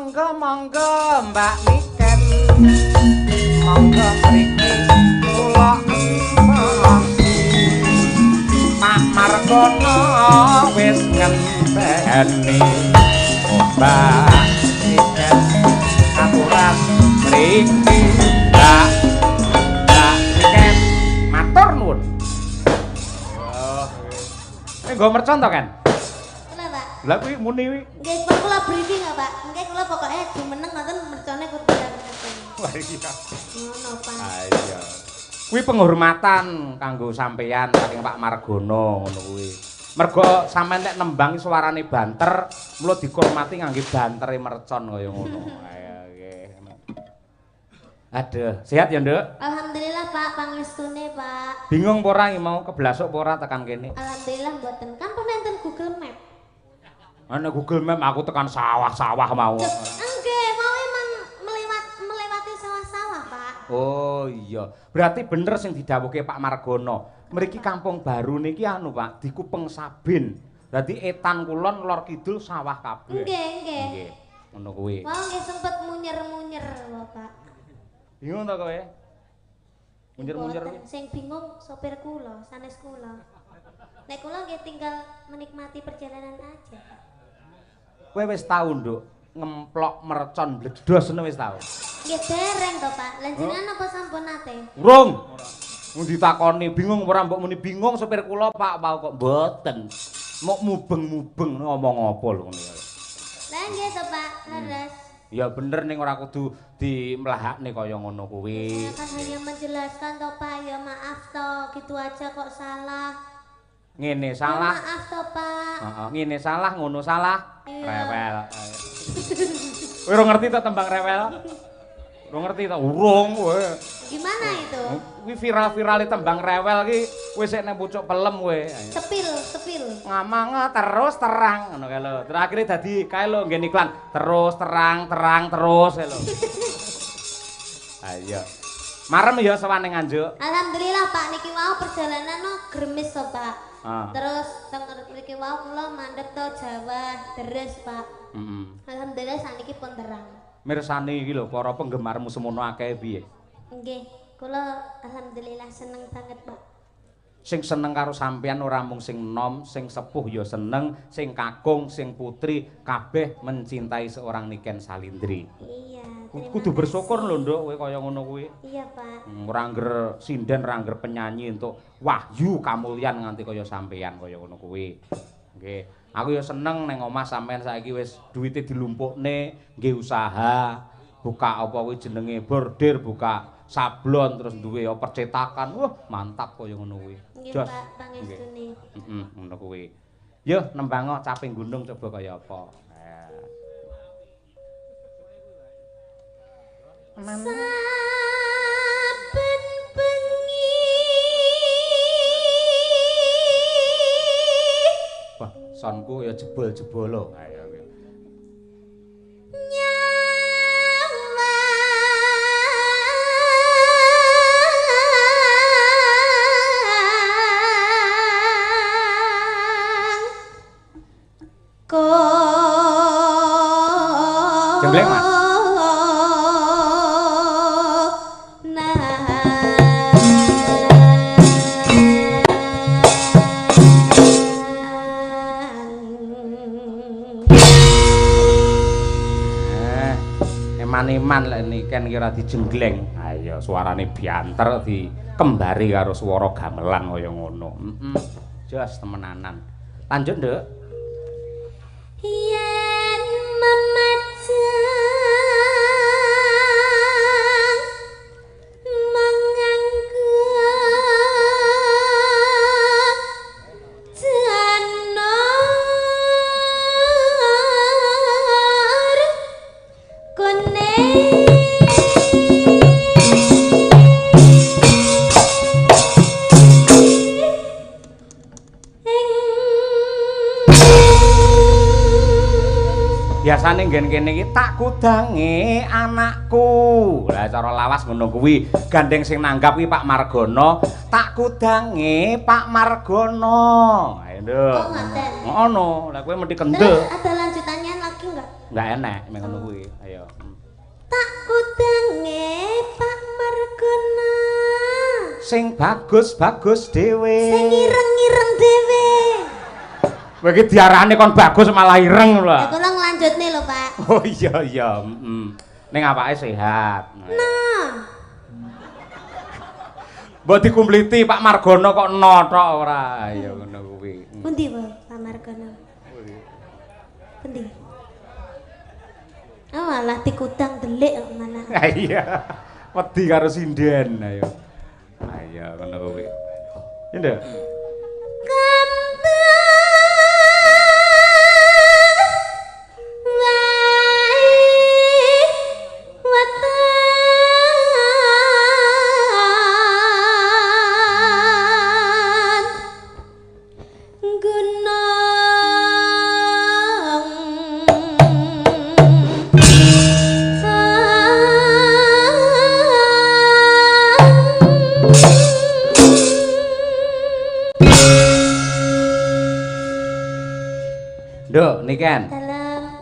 Monggo Mbak Niken. Monggo mriki kula Pak Margono wis ngenteni Mbak Niken aturan mriki Mbak Niken matur nuwun. Nggo mercon to kan? Lah kuwi muni kuwi. Nggih, kula briefing ya, Pak. Nggih, kula pokoke jumeneng ngoten mercone kudu ngeten. Wah iya. Ngono, Pak. Ah iya. Kuwi penghormatan kanggo sampeyan saking Pak Margono ngono kuwi. Mergo sampeyan nek nembang suarane banter, mula dihormati ngangge bantere mercon kaya ngono. Ayo nggih. Aduh, sehat ya, Nduk? Alhamdulillah, Pak, pangestune, Pak. Bingung apa ora mau keblasuk apa ora tekan kene? Alhamdulillah mboten. Kan pun enten Google Map. Ana Google Map aku tekan sawah-sawah mau. Nggih, mau emang melewati sawah-sawah, Pak. Oh iya, berarti bener sing didhawuhke Pak Margono. Mriki kampung baru niki anu Pak, dikupeng Sabin. Dadi etan kulon lor kidul sawah kabeh. Nggih, nggih. Nggih, ngono kuwi. Mau nggih sempet munyer-munyer lho, Pak. Bingung ta kowe? Munyer-munyer Mboten. Sing bingung sopir kula, sanes kula. Nek kula nggih tinggal menikmati perjalanan aja, Pak. Kowe wis tau, Nduk, ngemplok mercon bledos ngono wis tau? Nggih dereng to, Pak. Lan jenengan apa sampun nate? Urung. Mun ditakoni bingung ora mbok muni bingung sopir kula Pak mau kok mboten. Mok mubeng-mubeng ngomong apa lho ngono ya. Lah nggih to, Pak. Leres. Ya bener ning ora kudu dimlahakne kaya ngono kuwi. Saya kan hanya menjelaskan to, Pak. Ya maaf to, gitu aja kok salah. Ngene salah. Ya, maaf to, Pak. Heeh, ngene salah, ngono salah. Iya. Rewel. Kowe ora ngerti to tembang rewel? Ora ngerti to? Urung kowe. Gimana itu? Kuwi viral-virale tembang rewel ki wis nek pucuk pelem kowe. Sepil. Ngomong terus terang ngono kae lho. Terus akhire dadi kae lho nggen iklan terus terang terus kae lho. Ayo. Marem ya sawane Nganjuk. Alhamdulillah, Pak. Niki wau perjalanan no gremis to, Pak. Ah. Terus teng mriki wau kula mandheg to Jawa, deres, Pak. Heeh. Alhamdulillah saniki pun terang. Mirsani iki lho para penggemarmu semono akeh piye? Nggih, kula alhamdulillah seneng banget, Pak. Sing seneng karo sampeyan ora mung sing nom, sing sepuh ya seneng, sing kakung, sing putri kabeh mencintai seorang Niken Salindri. Iya, terima Kudu bersyukur kasih. lho, Nduk, kowe kaya ngono kuwi. Iya, Pak. Ora ngger sinden, ora ngger penyanyi entuk wahyu kamulyan nganti kaya sampeyan kaya ngono kuwi. Nggih. Aku ya seneng ning omah sampeyan saiki wis duwite dilumpukne, nggih usaha, buka apa kuwi jenenge bordir, buka sablon terus duwe ya percetakan. Wah, mantap kaya ngono kuwi. Nggih, Jos. Pak, pangestune. Heeh, ngono kuwi. Yo nembango caping gunung coba kaya apa. Saben bengi Wah, sonku ya jebol-jebolo. Ayo. Jembleng, Mas. Eman-eman lek Niken kira dijenggleng. Ayo suarane bianter dikembari karo swara gamelan kaya ngono. Jos temenanan. Lanjut, Nduk. Yen memajang menganggo janur kuning biasane nggen kene iki tak kudange anakku. Lah cara lawas ngono kuwi. Gandeng sing nanggap iki Pak Margono, tak kudange Pak Margono. Ayo, Nduk. Oh, ngoten. Ngono. Lah kowe mesti kendel. Terus ada lanjutannya lagi enggak? Enggak enek mek ngono kuwi. Ayo. Tak kudange Pak Margana. Sing bagus-bagus dhewe. Sing ireng-ireng dhewe. Kowe iki diarani kon bagus malah ireng lho. Ya kula nglanjutne lho, Pak. Oh iya iya, Ning awake sehat. Nah. Mbok dikumpliti Pak Margono kok no tok ora. Ya ngono kuwi. Pundi wae Pak Margana? Pundi? Oh, malah dikutang delik kok malah. Ha iya. Wedi karo sinden ayo. Ayo ngono kuwi. Ya ndak? Nduk, niken.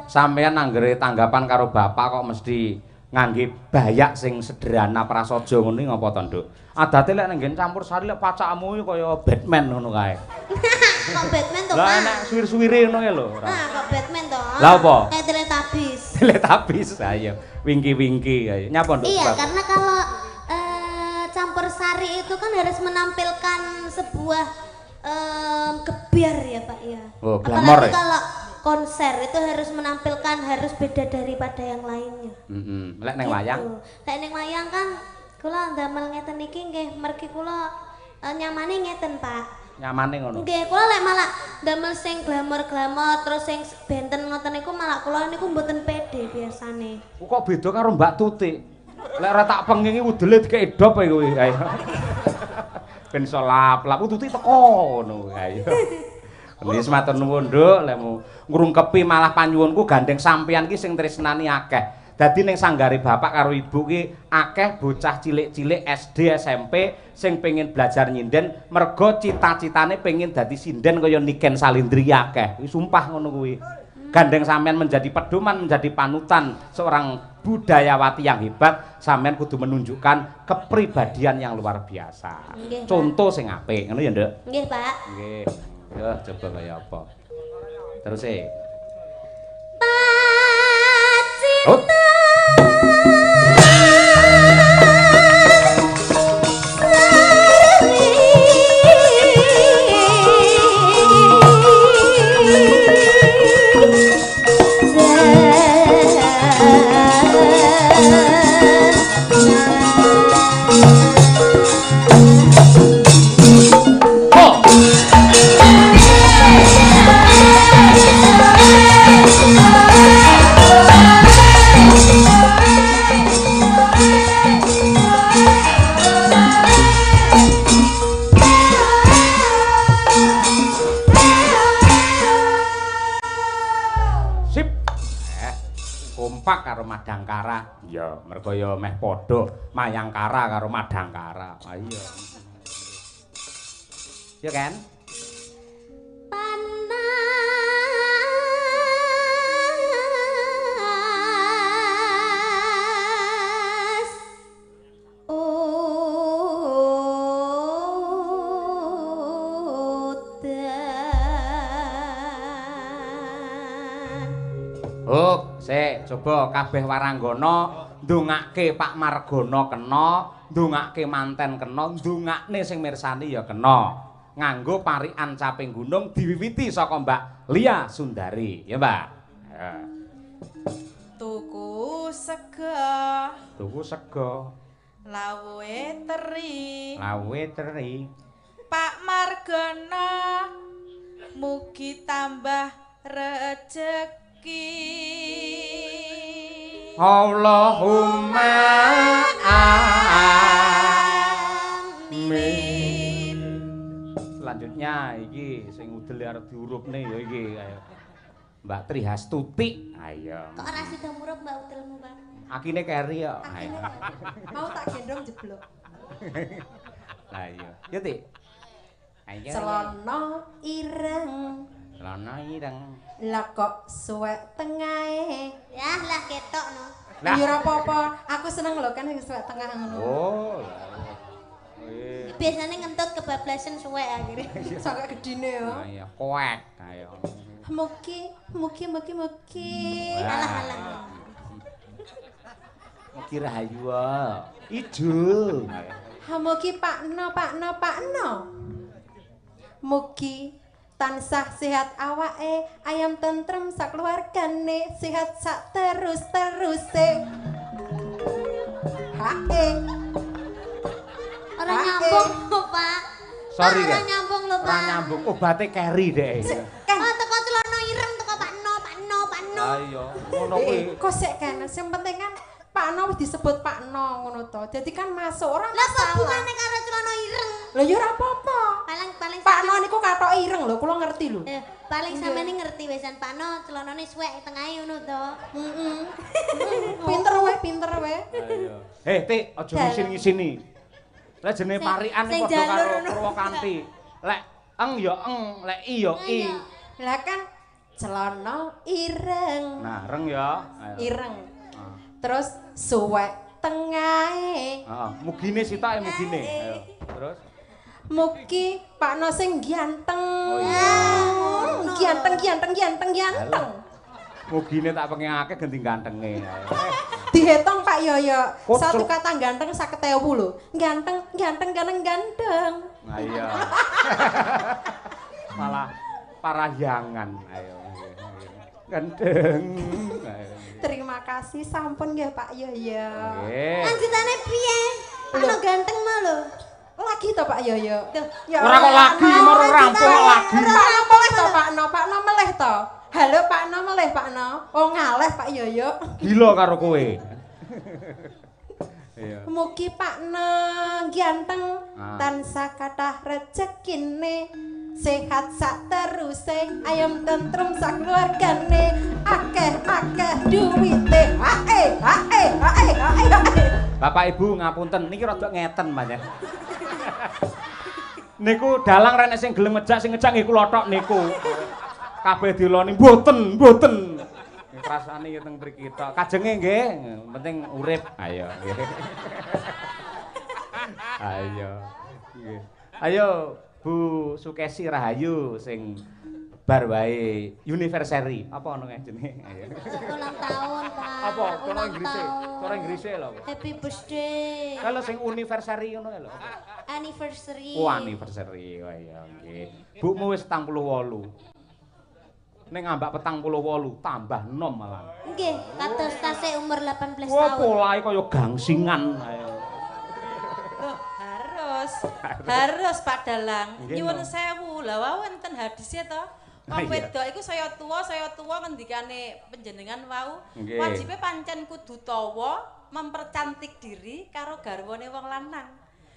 Sampeyan anggere tanggapan karo bapak kok mesti ngangge bayak sing sederhana prasaja ngono ngapa to, Nduk? Adate lek nang campur sari lek pacakmu kaya Batman ngono kae. Kok Batman to, Pak? Lah nek suwir-suwire ngono kae lho. Nah, kok Batman to? Lah apa? Kayak Teletubbies. Teletubbies ayo. Wingki-wingki ayo. Nyapa, Nduk? Iya, karena kalau campur sari itu kan harus menampilkan sebuah gebiar ya, Pak ya. Oh, glamor apalagi ya? kalau konser itu harus menampilkan harus beda daripada yang lainnya. Lek ning wayang. Lek ning wayang kan kula ndamel ngeten iki nggih mergi kula nyamane ngeten, Pak. Nyamane ngono. Nggih, kula lek malah ndamel sing glamor-glamor terus sing benten ngoten niku malah kula niku mboten pede biasane. Kok beda karo Mbak Tutik? Lek ora tak pengengi udele dikek edop ae kowe. Ayo. Ben iso lap-lap Tutik teko ngono ayo. Wis matur nuwun, Nduk, lekmu ngrungkepi malah panyuwunku gandeng sampeyan ki sing tresnani akeh. Dadi ning sanggare bapak karo ibu ki akeh bocah cilik-cilik SD, SMP sing pengin belajar nyinden merga cita-citane pengin dadi sinden kaya Niken Salindri akeh. Wis sumpah ngono kuwi. Gandeng sampean menjadi pedoman, menjadi panutan seorang budayawati yang hebat, sampean kudu menunjukkan kepribadian yang luar biasa. Nggih, Contoh sing apik, ngono ya, Nduk? Nggih, Pak. Nggih. Ya coba kaya apa. Terus e. Oh. Kompak karo Madangkara. Ya, mergo ya meh padha Mayangkara karo Madangkara. Ah iya. Ya kan? Oh, sik, coba kabeh waranggana ndongake Pak Margana kena, ndongake manten kena, ndongakne sing mirsani ya kena. Nganggo parikan caping gunung diwiwiti saka Mbak Lia Sundari, ya, Mbak. Ya. Tuku sego. Tuku sego. Lawuhe teri. Lawuhe teri. Pak Margana mugi tambah rejeki. Allahumma amin. Selanjutnya iki sing udel arep diurupne ya iki ayo. Mbak Trihastuti. Ayo. Kok ora sida murup Mbak udelmu, Pak? Akine keri ya. Ayo. Mau tak gendong jeblok. Lah iya. Yo, Tik. Ayo. Celana ireng Celana ireng. Lah kok suwek tengahe. Ya lah ketok no. Lah. Ya ora apa-apa, aku seneng lho kan sing suwek tengah ngono. Oh. Biasanya ngentut kebablasan suwek akhirnya. Sak gedine yo. Nah iya, koek ayo. Mugi. Alah. Mugi rahayu. Ijo. Mugi Pakno. Mugi tansah sehat awake, ayam tentrem sakeluargane, sehat sak terus-teruse. Hae. Ora nyambung lho, Pak. Sorry, Ora Kak. nyambung lho, Pak. Ora nyambung. Obate keri deh. Kan Oh, teko celana ireng teko Pakno. Ayo, ngono kuwi. kok sik kan, sing penting kan Pakno wis disebut Pakno ngono to. Jadi kan masuk ora Lah kok masalah. hubungane karo celana ireng? Lho ya ora apa-apa. Paling Pakno niku katok ireng lho, kula ngerti lho. paling sampeyan ngerti wisan Pakno celanane suwek tengahe ngono to. Heeh. Pinter wae. Ayo. Tik, aja ngisin-ngisini. Lek jenenge parikan sing padha karo jalur ngono. Purwakanthi. Lek eng ya eng, lek i ya i. Lah kan celana ireng. Nah, reng ya. Ayo. Ireng. Ah. Terus suwek tengahe. Heeh, mugine sitoke mugine. Ayo. Terus Mugi Pakno sing ganteng. Oh iya. Ganteng. mugine tak pengingake ganti gantenge. Ayo. Dihitung Pak Yoyo. Kok Satu cel- kata ganteng 50.000 lho. Ganteng. Nah iya. Malah parahyangan. Ayo. Gandeng. Ayo. Terima kasih sampun nggih Pak Yoyo. Nggih. Lanjutane piye? Pakno ganteng mah lho. Lagi to Pak Yoyo. Ya Ora kok lagi, moro rampung kok lagi. Pakno meleh to Pakno meleh to. Halo Pakno meleh Pakno. Oh ngaleh Pak Yoyo. Gila karo kowe. Iya. Mugi Pakno ganteng Ah. tansah kathah rejekine. Sehat sak teruse, ayam tentrem sak keluargane, akeh duwite. Hae. Bapak Ibu ngapunten niki rada ngeten banyak. Niku dalang rene sing gelem ngejak sing ngejak nggih kula tok niku. Kabeh diloni mboten. Rasane ya teng mriki tok. Kajenge nggih, penting urip. Ayo nggih. Nggih. Ayo Bu Sukesi Rahayu sing bar wae anniversary. Apa ngono jenenge? Ayo. Ulang tahun, Pak. Apa? Cara Ulang Inggrise. tahun. Cara Inggrise lho. Happy birthday. Kalau sing anniversary ngono lho. Anniversary. Oh, anniversary. Oh iya nggih. Bukmu wis 48. Ning ngambak 48, tambah nom malah. Nggih, kados tasih umur 18 Wah, tahun. polahe kaya gangsingan. Ayo. Loh, harus Pak Dalang. Nggih, Nyuwun no. sewu. Lah wau wonten hadise to. Ah, Wong iya. wedok iku saya tua ngendikane panjenengan wau. Nggih. Wajibe pancen kudu tawa mempercantik diri karo garwane wong lanang.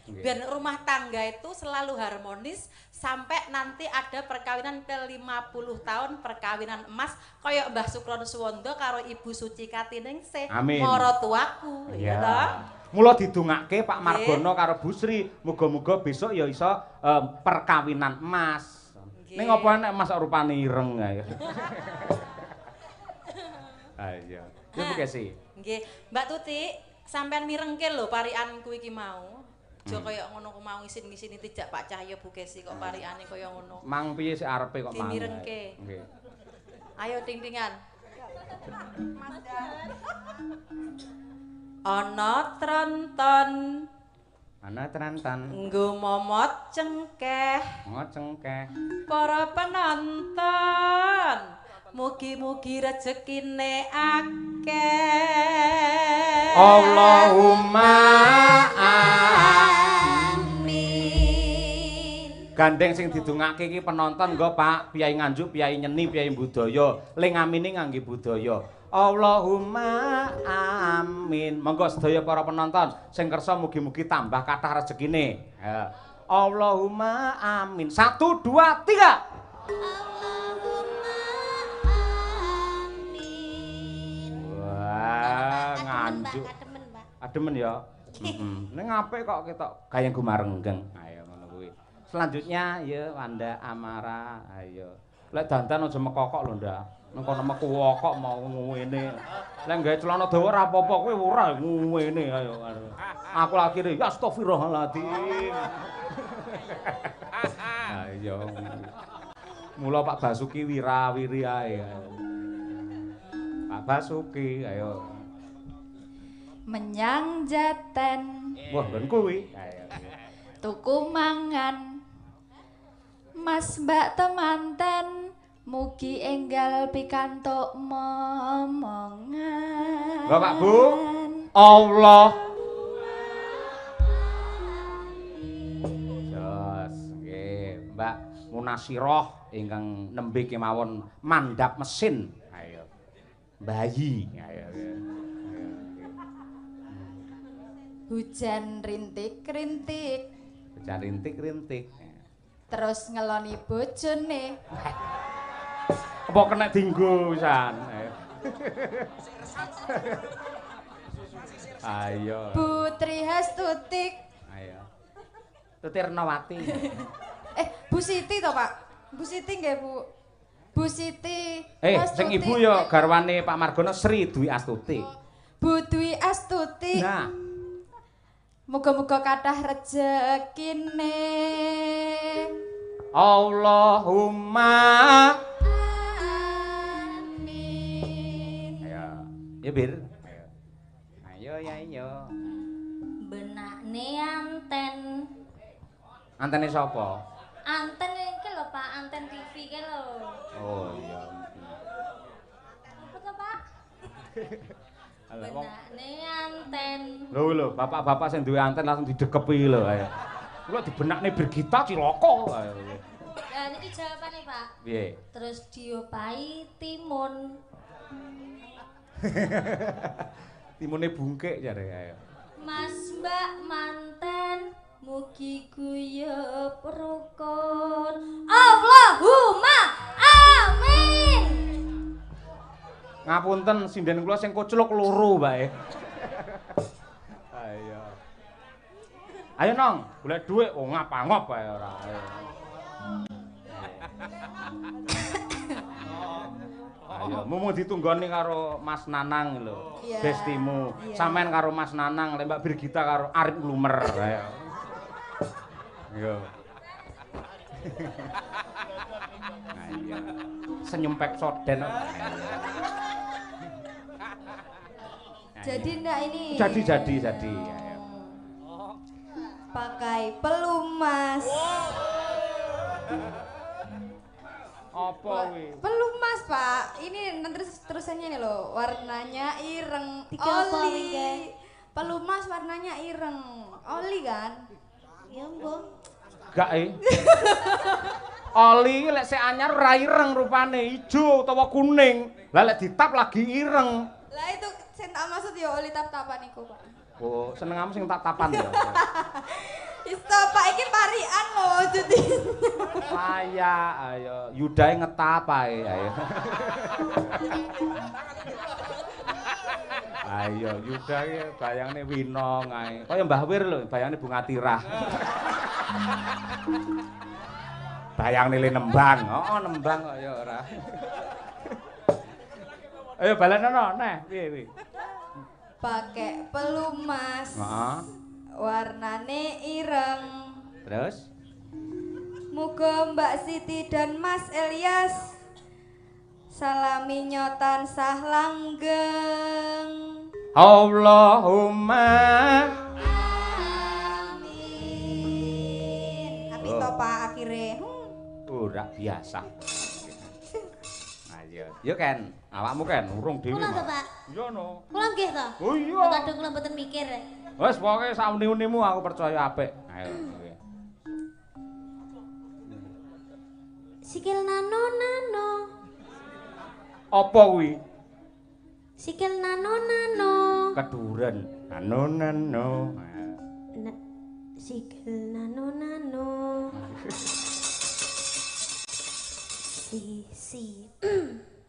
Nggih. Biar rumah tangga itu selalu harmonis sampai nanti ada perkawinan ke 50 tahun perkawinan emas kaya Mbah Sukron Suwondo karo Ibu Suci Katiningsih. Amin. Mara tuaku, ya toh? Mula didongake Pak Margono karo Bu Sri, muga-muga besok ya iso perkawinan emas. Nggih. Ning apa nek emas kok rupane ireng ayo. Ayo. Ya Bu Kesi. Nggih, Mbak Tuti, sampean mirengke lho parikanku iki mau. Aja kaya ngono ku mau isin-isini tijak Pak Cahyo Bu Kesi kok parikane kaya ngono. Mang piye sik arepe kok mang. Dimirengke. Nggih. Ayo ting-tingan. Ana tronton Ana trantan, nggo momot cengkeh ngocengkeh. para penonton. Mugi-mugi rezekine akeh. Allahumma Amin. Gandeng sing didongake iki penonton nggo Pak Piyai Nganjuk, Piyai Nyeni, Piyai Budaya. Ling amine ngangge budaya. Allahumma amin. Monggo sedaya para penonton sing kersa mugi-mugi tambah kathah rezekine. Ya. Allahumma amin. 1 2 3. Allahumma amin. Wah, Kademen, Mbak, Nganjuk. kademen, Mbak. Ademen ya. Ning apik kok ketok gayeng gumarenggeng. Ayo ngono kuwi. Selanjutnya ya Wanda Amara. Ayo. Lek dandan aja mekokok lho, Ndak. Nang kono meku kok mau ngene. Lek gawe celana dawa ora apa-apa kowe ora ngene ayo. Aku lagi ya astagfirullahaladzim. Ayo. Mula Pak Basuki wirawiri ae. Pak Basuki ayo. Menyang Jaten. Wah, ben kuwi. Ayo. Tuku mangan. Mas Mbak temanten mugi enggal pikantuk momongan. Bapak Bu, Allah. Jos, nggih, Mbak Munasiroh ingkang nembe kemawon mandhap mesin. Ayo. Bayi, ayo. Hujan rintik-rintik. Hujan rintik-rintik. Terus ngeloni bojone. Apa kena dinggo pisan? Ayo. Putri Hastutik. Ayo. Tuti Renawati. Bu Siti to, Pak? Bu Siti nggih, Bu. Bu Siti. Sing ibu ya garwane Pak Margono Sri Dwi Astuti. Bu Dwi Astuti. Nah. Muga-muga kathah rejekine. Allahumma amin. Ayo. Ya Bir. Ayo. Ayo. Benakne anten. Antene sapa? Anten iki lho Pak, anten TV iki lho. Oh iya. Apa to Pak? Benakne anten. Lho, bapak-bapak sing duwe anten langsung didekepi lho ayo. Kula dibenakne Birgita Ciloko ayo. Lah niki jawabane Pak. Piye? Terus diopahi timun. Timune bungkek jare ayo. Mas Mbak manten mugi guyub rukun. Allahumma amin. Ngapunten sinden kula sing kocluk loro bae. Ayo. Ayo nong, golek dhuwit oh ngapa-ngop bae ora. Ayo. Ayo, mumu ditunggoni karo Mas Nanang lho. Iya. Bestimu. Iya. Sampean karo Mas Nanang, lek Mbak Birgita karo Arif Lumer. Ayo. Yo. Ayo. Senyum Pepsodent. Jadi ndak ini? Jadi. Ayo. Pakai pelumas. Apa kuwi? Pelumas, Pak. Ini terusannya nih loh. Warnanya ireng. Tiga apa, Oli. Mingge? Pelumas warnanya ireng. Oli kan? Ya mbok. Gak Oli lek sik anyar ora ireng rupane, ijo utawa kuning. Lah lek ditap lagi ireng. Lah itu sing tak maksud ya oli tap-tapan iku, Pak. Oh, senengamu sing tak tapan ya. Isto, Pak, iki parian loh jadi. Layak, ayo. Yudae ngetap ae, ayo. Ayo, Yuda iki bayangne Winong ae. Kaya Mbah Wir lho, bayangne Bunga Tirah. Bayangne le nembang. Oh, nembang kok ya ora. Ayo balenono, neh, piye. Pakai pelumas. Heeh. Warnane ireng. Terus? Muga Mbak Siti dan Mas Elias salami nyotan sah langgeng. Allahumma amin. Tapi to Pak akhire. ora biasa. Ayo, yo Ken, awakmu Ken urung dhewe. Kula to, Pak? Iya no. Kula nggih to? Oh iya. Kadung kula mboten mikir. Wes pokoke sak uni-unimu aku percaya apik. Ayo. Sikil nano. Apa kuwi? Sikil nano. Keduren. Nano. Sikil nano. Si.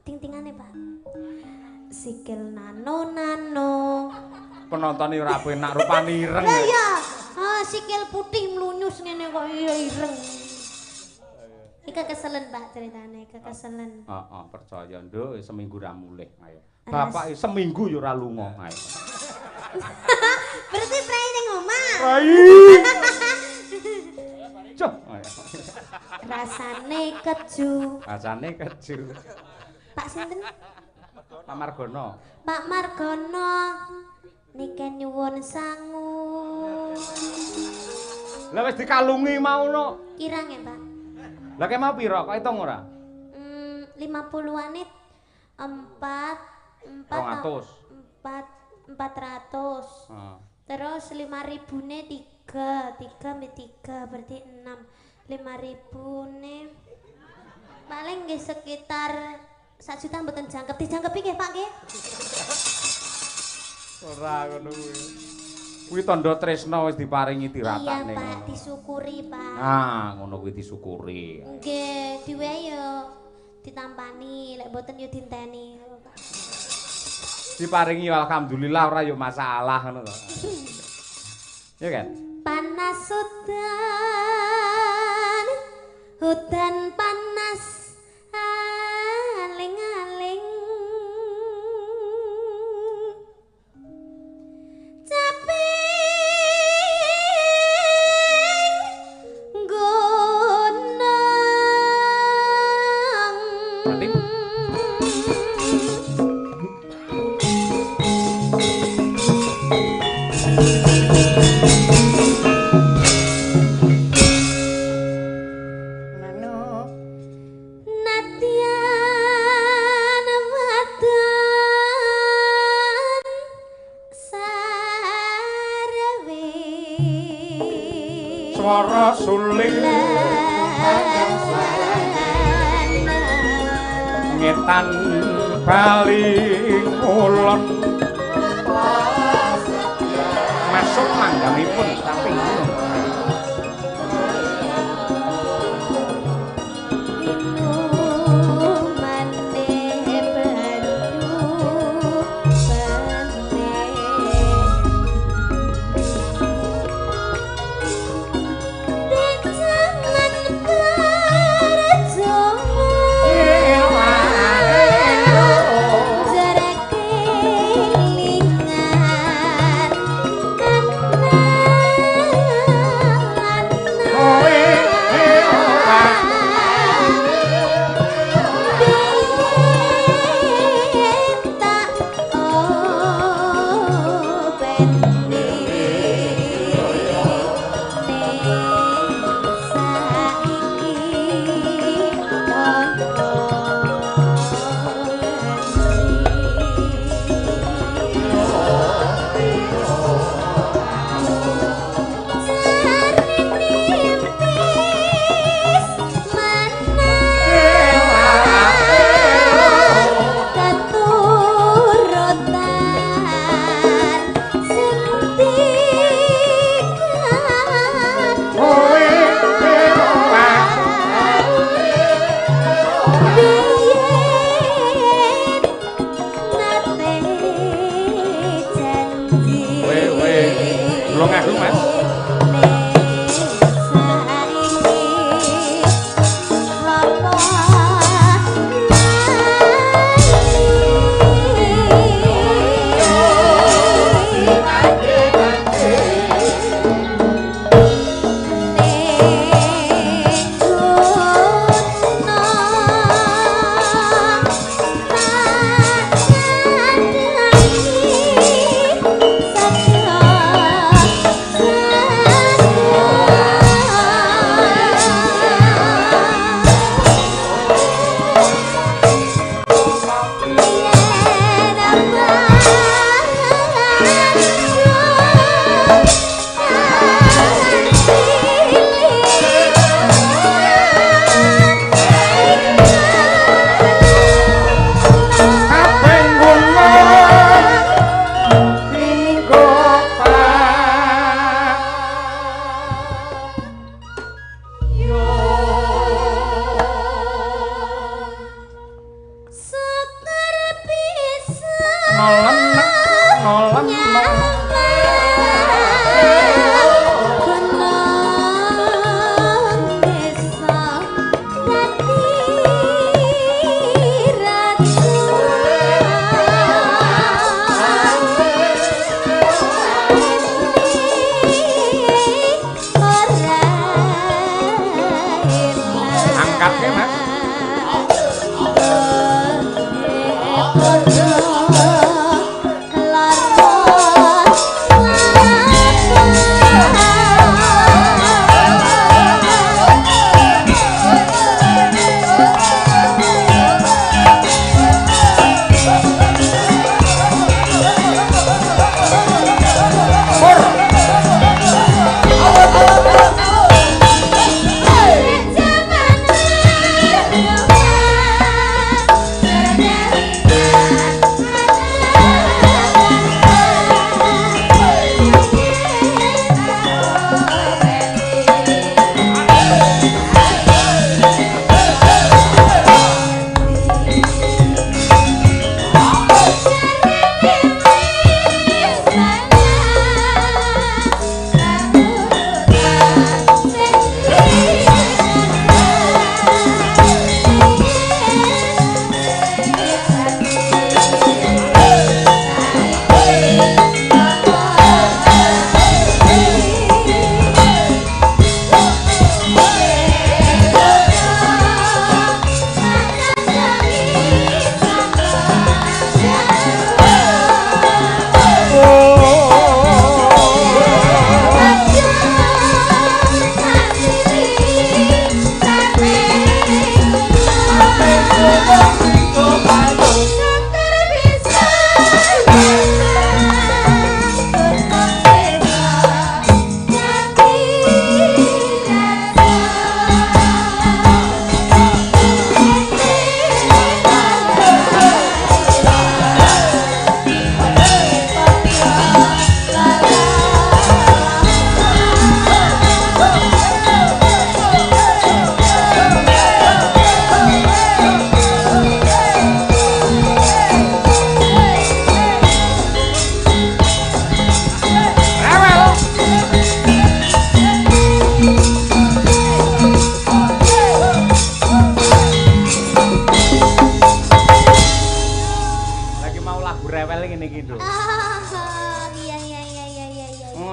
Ting-tingane, Pak. Sikil nano. Penonton ora penak rupane ireng. Lah ya. Sikil putih mlunyus ngene kok iya ireng. Ika keselen Pak ceritane, Ika keselen. Heeh, percaya nduk seminggu ra mulih ayo. Bapak seminggu yo ora lunga ayo. Berarti prai ning omah. Rai. Cuk. Rasane keju. Rasane keju. Pak sinten? Pak Margono. Pak Margono. Niki nyuwun sangu. Lah wis dikalungi mauno. Kirang ya, Pak? Lah kek mau pira? Kok hitung ora? 50-an 400. Terus 5.000-ne 3 berarti 6. 5.000-ne paling nggih sekitar 1 juta mboten jangkep. Dijangkepi nggih, Pak nggih? Ora ngono kuwi. Kuwi tandha tresna wis diparingi Iya, diratane. Pak, disyukuri, Pak. Ah, ngono kuwi disyukuri. Nggih, diwehi yo ditampani, lek mboten yo dinteni, Pak. Diparingi yo alhamdulillah ora yo masalah ngono to. Ya kan? Panas hutan panas aling-aling caping gunung. Berarti Nadyan wadan sarwe swara suling ngetan bali ulon masuk manggamipun tapi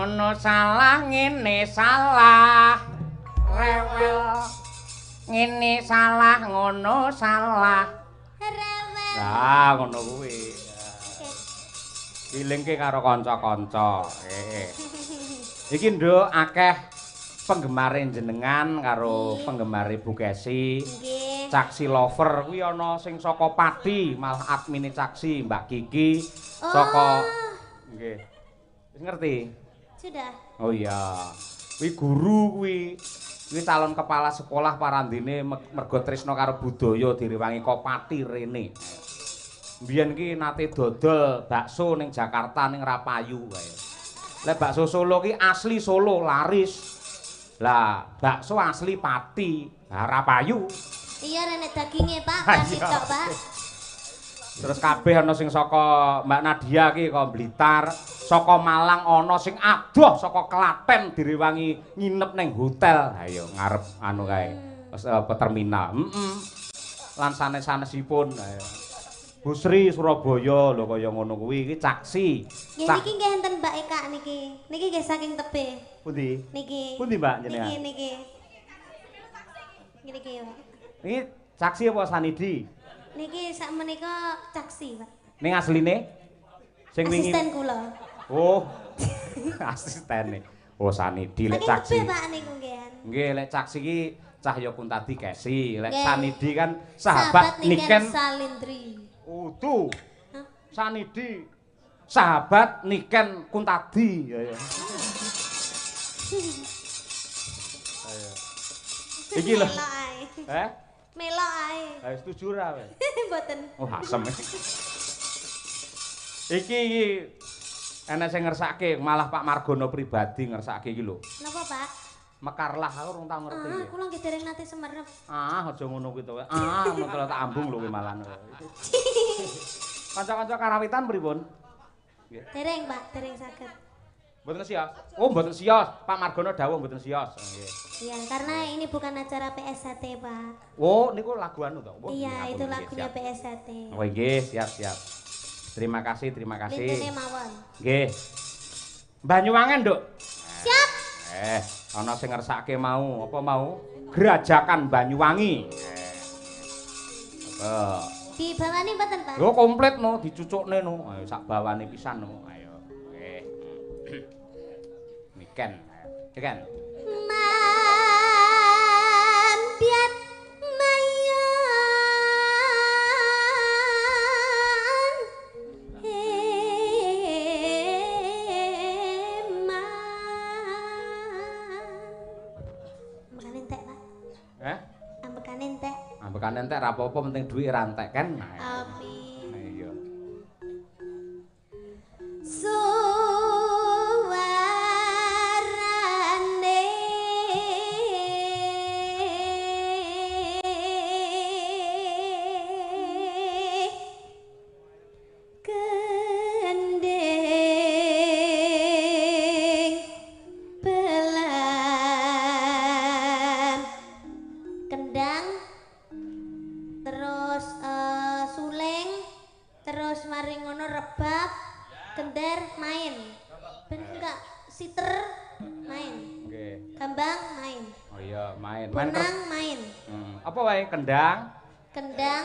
ngono salah ngene salah rewel ngene salah ngono salah Rewel. lah ngono kuwi ilingke karo kanca-kanca iki nduk akeh penggemare jenengan karo penggemare Bu Kesi Nggih. Caksi Lover kuwi ana sing saka Pati malah admine Caksi Mbak Kiki saka nggih wis ngerti Sudah. oh iya kuwi guru kuwi calon kepala sekolah parandene mergo tresna karo budaya direwangi Kopati rene mbiyen ki nate dodol bakso ning Jakarta ning Rapayu kae lek bakso Solo ki asli Solo laris lah bakso asli Pati Rapayu Iya rene dagingnya Pak, kan tok Pak. terus kabeh ana sing saka Mbak Nadia ki kok Blitar saka Malang ana sing adoh saka Klaten direwangi nginep ning hotel ayo ngarep anu kae terminal lan sanes-sanesipun ayo Bu Sri Surabaya lho kaya ngono kuwi iki Caksi Nggih niki nggih enten Mbak Eka niki. Niki nggih saking tebih. pundi Niki. pundi Mbak jenengan Niki. Niki Pak. iki Caksi apa Sanidi Niki sak menika Caksi, Pak. ning asline sing wingi Asisten kula. oh asistene oh Sanidi lek Saking Caksi tebih Pak niku nggih. nggih lek Caksi ki Cahya Kuntadi Kesi lek Nggih. Sanidi kan sahabat Niken Salindri. Utuh. Hah? Sanidi. Sahabat Niken Kuntadi. Ya ya. Ayo. Iki lho. Melok ae. Eh? Melok ae. Ha setuju ra kowe? Mboten. Oh, asem. Iki enek sing ngersake malah Pak Margono pribadi ngersake iki lho. Napa, Pak? Mekarlah aku urung tau ngerti. Ah, kula nggih dereng nate semerep. Ah, aja ngono kuwi to. Ah, mengko tak ambung lho kowe malan. Kanca-kanca karawitan pripun? Dereng, Pak, dereng saged. Mboten sios. Oh, mboten sios. Pak Margono dawuh mboten sios. Nggih. Iya, karena ini bukan acara PSHT, Pak. Oh, niku lagu anu to. Oh, Iya, nggih, itu ngapun, lagunya nggih, siap. PSHT. Oh, nggih, siap. Terima kasih. Lintune mawon. Nggih. Banyuwangen, Nduk. Siap. Ana sing ngersake mau, apa mau? Gerajakan Banyuwangi. Dibawani mboten, Pak? Yo komplit no, dicucukne no. Ayo sak bawane pisan no. Ayo. Nggih. Niken. Niken. Mampiat mayan Ambekan entek, Pak. Ambekan entek. Ambekan entek ra apa-apa penting duit ra entek kan. Api. Iya. Suwarane gending belam kendang terus suling terus mari ngono rebab gender main ben enggak siter main Nggih. gambang main Oh iya, main. benang main Apa wae kendang? kendang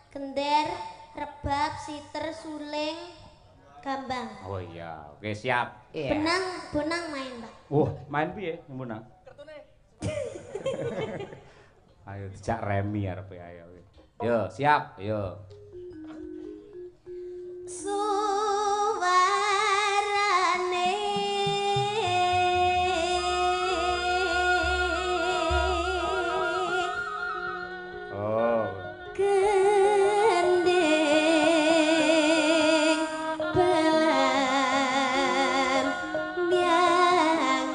gender rebab siter suling gambang Oh iya, oke siap. benang bonang main Pak. Main piye munang? Ayo dijak remi arepe ayo. Yo, siap, yo. Suwarane Oh. gending belam nyarang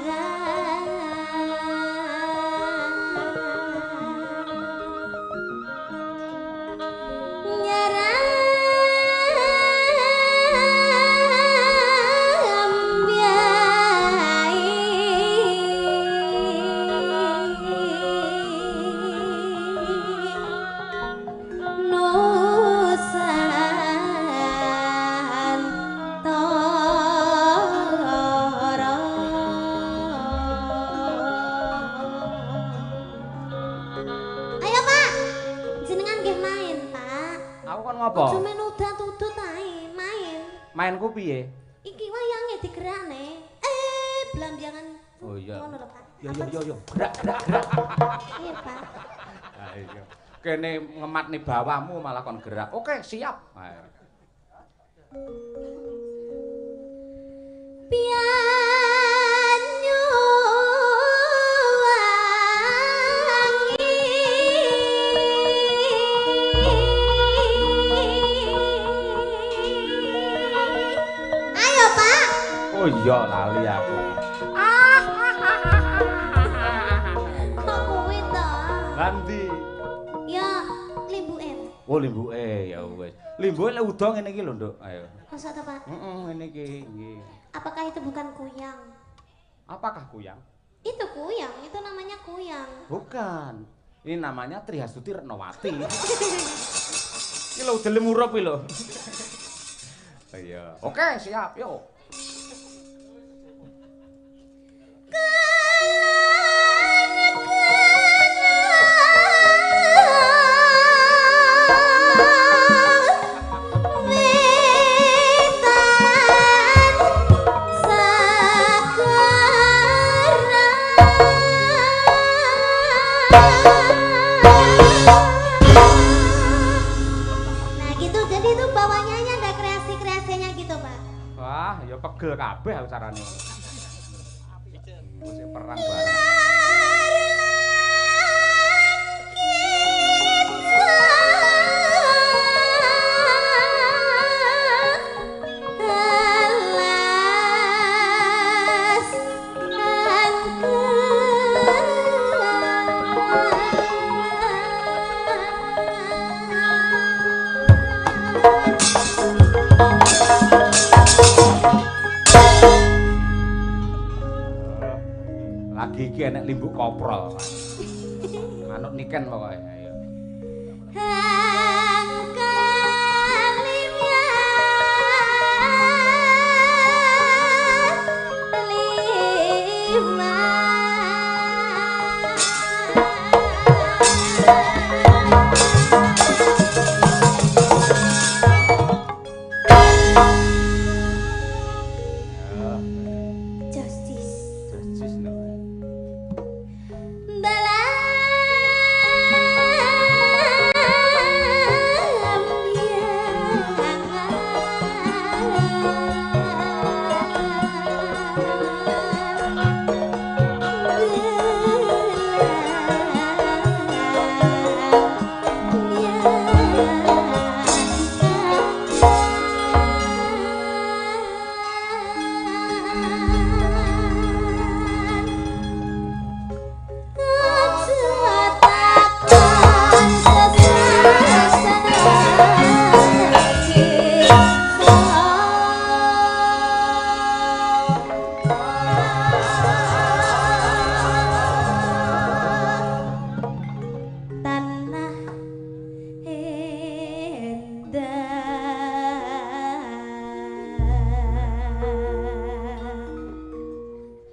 Apa? Aja men udat-udut ae, main. Mainku piye? Iki wayange digerakne. Blambiangan. Oh iya. Ngono lho, Pak. Yo. Gerak. Iya, Pak. Ayo. Kene ngematne bawamu malah kon gerak. Oke, siap. Ayo. Pianyu wangi. Ayo, Pak. Oh iya, lali aku. Kok kuwi to? Ganti. Ya, limbuke. Oh, limbuke ya wis. Limbuke lek udo ngene iki lho, Nduk. Ayo. Masa to, Pak? Ngene iki, nggih. Apakah itu bukan kuyang? Apakah kuyang? Itu kuyang, itu namanya kuyang. Bukan. Ini namanya Trihasuti Retnowati. Iki lho udele murup iki lho. Iya. Oke, siap. Yuk. Nah gitu, jadi itu bawahnya ada kreasi-kreasinya gitu, Pak. Wah, ya pegel kabeh aku carane. Wis perang bareng. Lagi iki enek limbuk koprol. Manut niken pokoke. Ayo. Justice. Justice no.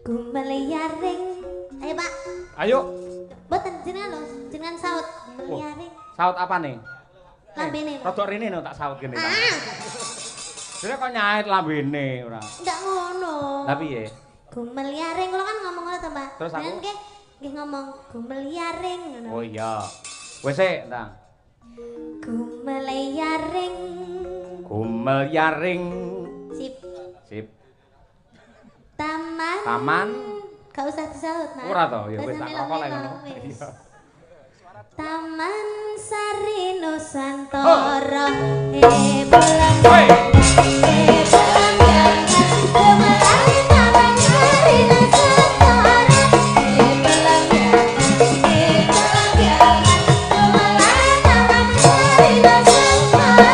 Gumeliaring. Ayo, Pak. Ayo. Boten jenengan lho, jenengan saut gumeliaring. Saut apa nih? Lambene, Pak. Rodok rene no tak saut kene. Ah, Dene kok nyait lambene ora. ndak ngono. Lah piye? Gumeliaring kula kan ngomong ngono to, Pak. Terus aku? Jenengan nggih ngomong gumeliaring ngono. Oh iya. Wis sik, Ndang. Gumeliaring. Gumel yaring. Sip. Sip. Taman. Taman. Gak usah disaut, Mas. Ora to, ya Gak wis usah tak rokok lek melo-melo, ngono. wis. Iya. Taman Sari Nusantara. Bulan. Hei. Bulan yang gemelar Taman Sari Nusantara. Bulan yang gemelar Taman Sari Nusantara.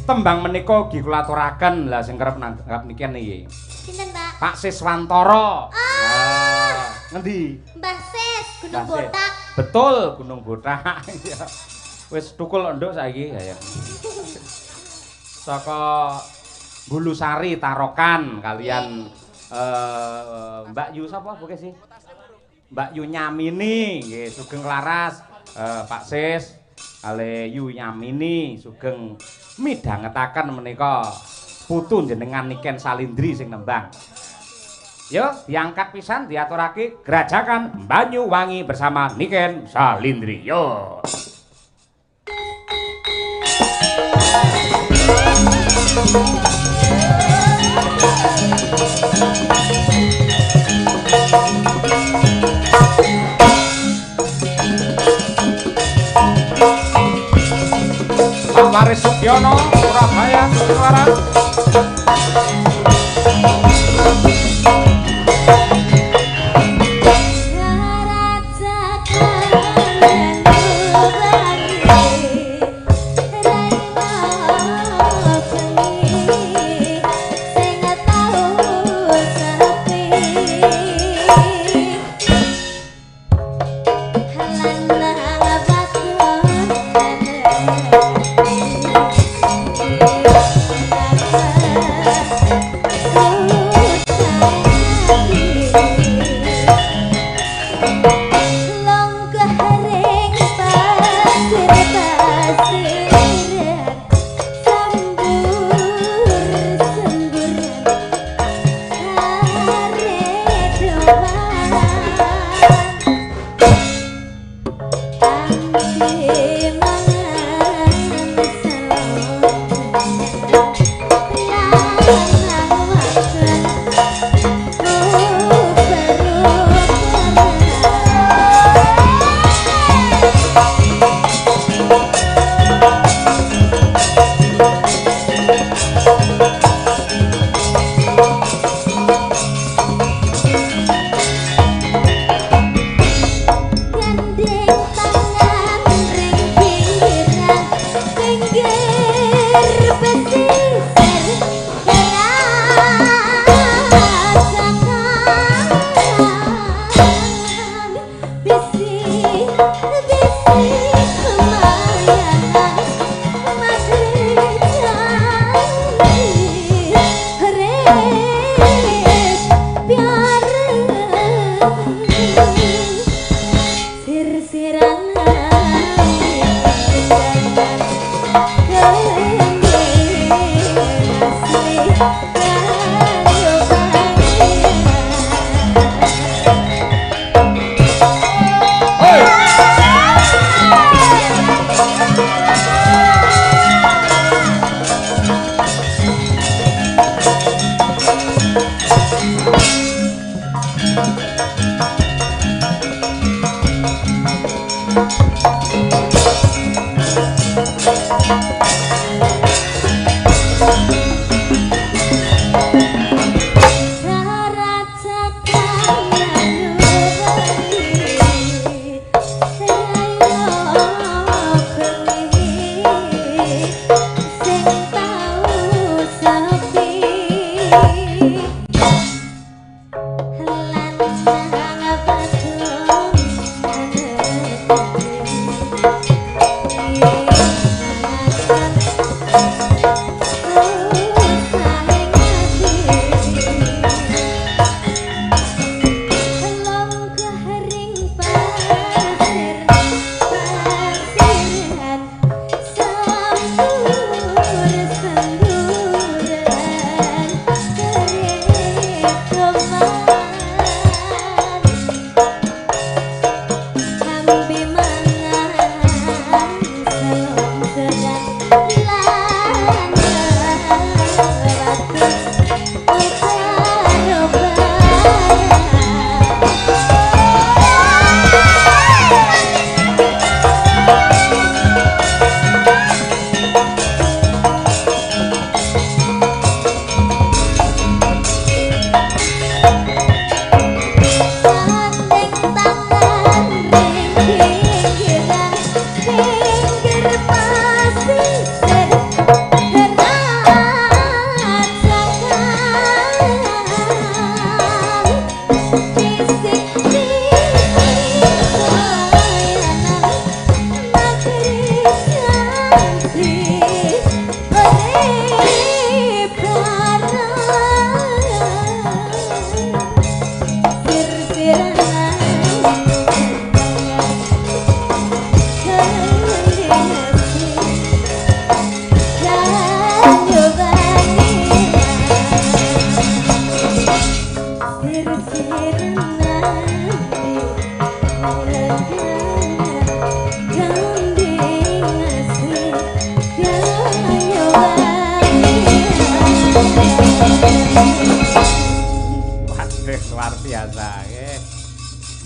tembang menika ugi kula aturaken lah sing kerep nanggap niki niki. Sinten, Pak? Pak Siswantoro. Ngendi? Mbah Sis, Gunung Mbah Sis. Botak. Betul, Gunung Botak. Wis tukul nduk saiki ya. Saka Bulusari Tarokan kalian Mbak Yu sapa pokoke sih? Mbak Yu Nyamini nggih sugeng laras Pak Sis kali Yu Nyamini sugeng midhangetaken menika putu jenengan Niken Salindri sing nembang. Yo diangkat pisan diaturake Grajakan Banyuwangi bersama Niken Salindri. Yo. Pak Waris Sugiono, Surabaya, Suara.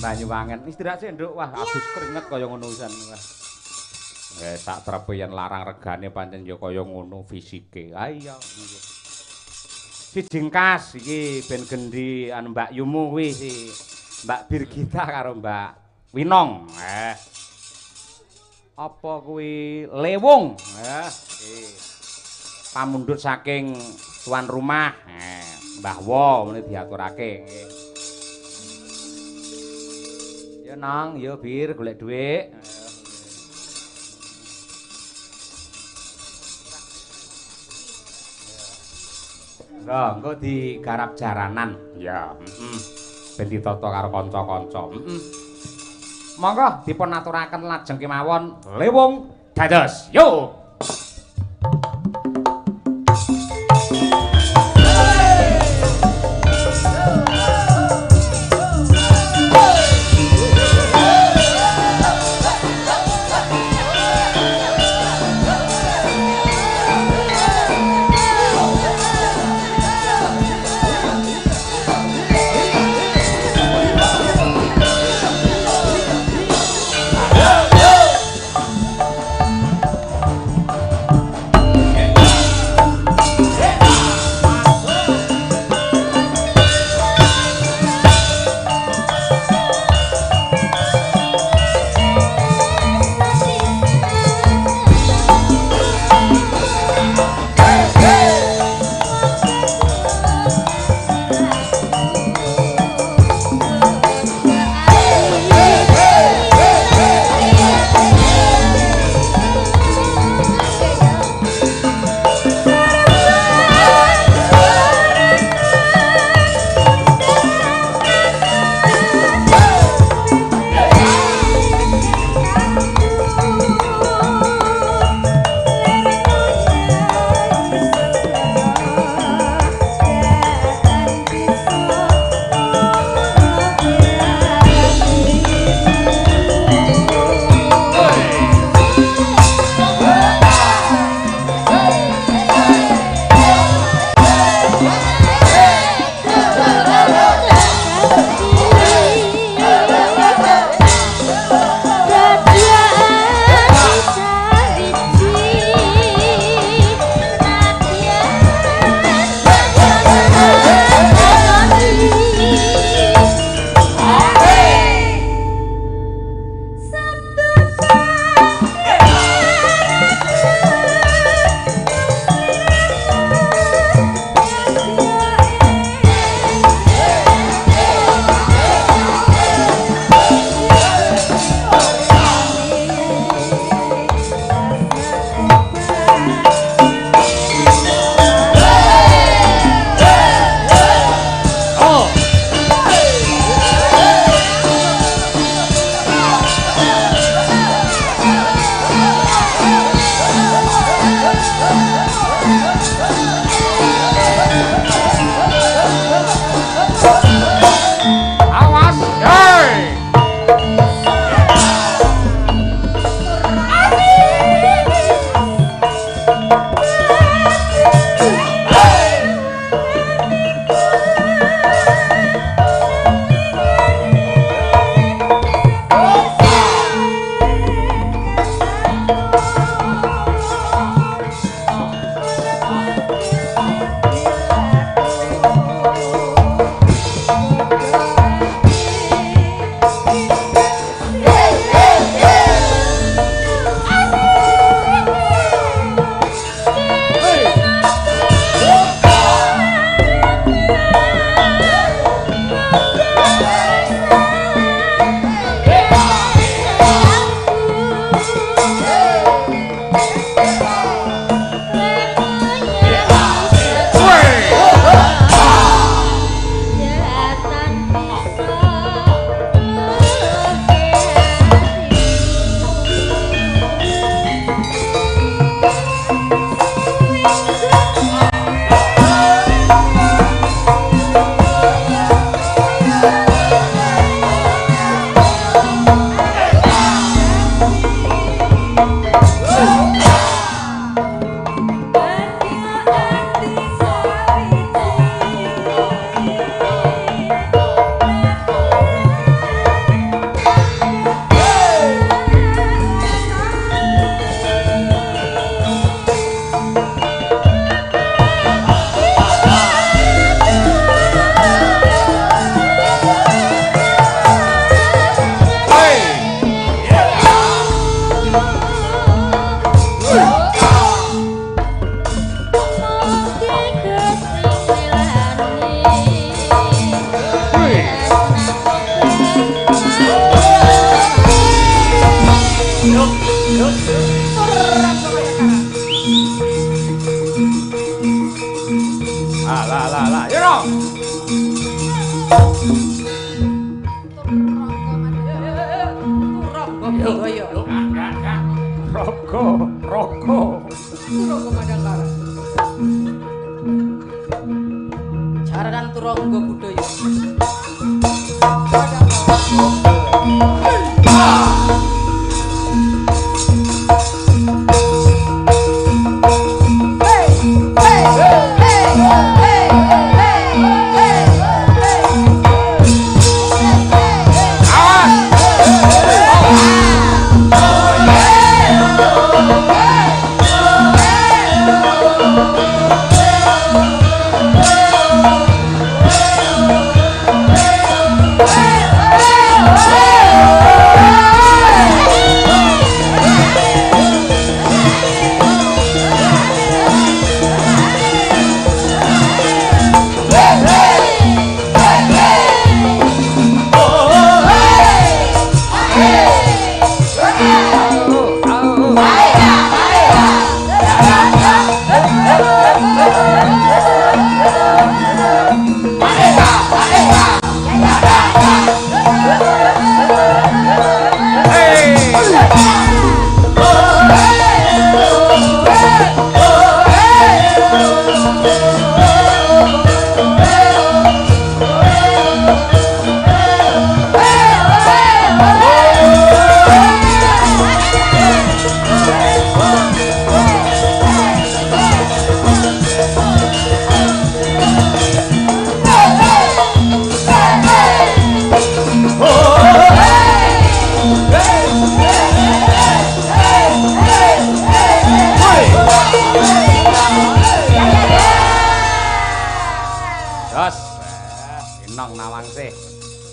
Banyuwangen. Istirahat sih, Nduk. Wah, abis keringet kaya ngono pisan. Wah. Sak trepe yen larang regane pancen ya kaya ngono fisike. Ha iya. Sijingkas iki ben gendi anu Mbak Yumu kuwi si Mbak Birgita karo Mbak Winong. Apa kuwi lewung? Pamundhut saking tuan rumah. Mbah Wo mene diaturake. Ya Nang, ya Bir golek dhuwit. Engko digarap jaranan. Ya, ben ditata karo kanca-kanca. Monggo dipun aturaken lajeng kemawon lewung dados. Yo. Lah, yo. Rogo. Turangga Madangkara. Jaranan Turangga budaya.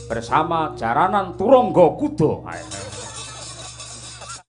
Bersama Jaranan Turangga Kuda.